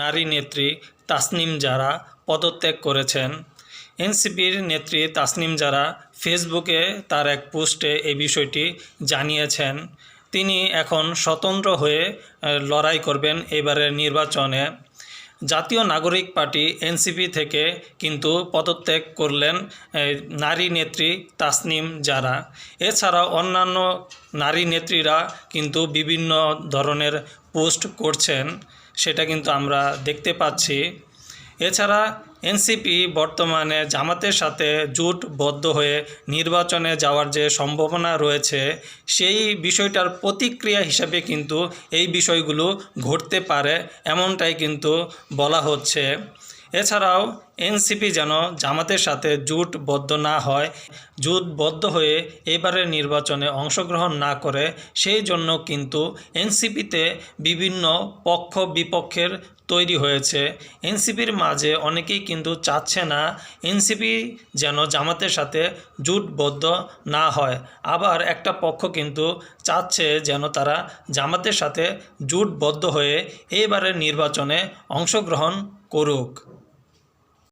নারী নেত্রী তাসনিম জারা পদত্যাগ করেছেন। এনসিপির নেত্রী তাসনিম জারা ফেসবুকে তার এক পোস্টে এই বিষয়টি জানিয়েছেন। তিনি এখন স্বতন্ত্র হয়ে লড়াই করবেন এবারের নির্বাচনে। জাতীয় নাগরিক পার্টি এনসিপি থেকে কিন্তু পদত্যাগ করলেন নারী নেত্রী তাসনিম জারা। এছাড়াও অন্যান্য নারী নেত্রীরা কিন্তু বিভিন্ন ধরনের পোস্ট করছেন, সেটা কিন্তু আমরা দেখতে পাচ্ছি। এছাড়া এনসিপি বর্তমানে জামাতের সাথে জোটবদ্ধ হয়ে নির্বাচনে যাওয়ার যে সম্ভাবনা রয়েছে, সেই বিষয়টার প্রতিক্রিয়া হিসাবে কিন্তু এই বিষয়গুলো ঘটতে পারে, এমনটাই কিন্তু বলা হচ্ছে। এছাড়াও এনসিপি যেন জামাতের সাথে জোটবদ্ধ না হয়, জোটবদ্ধ হয়ে এবারের নির্বাচনে অংশগ্রহণ না করে, সেই জন্য কিন্তু এনসিপিতে বিভিন্ন পক্ষ বিপক্ষের তৈরি হয়েছে। এনসিপির মাঝে অনেকেই কিন্তু চাচ্ছে না এনসিপি যেন জামাতের সাথে জোটবদ্ধ না হয়, আবার একটা পক্ষ কিন্তু চাচ্ছে যেন তারা জামাতের সাথে জোটবদ্ধ হয়ে এবারের নির্বাচনে অংশগ্রহণ করুক।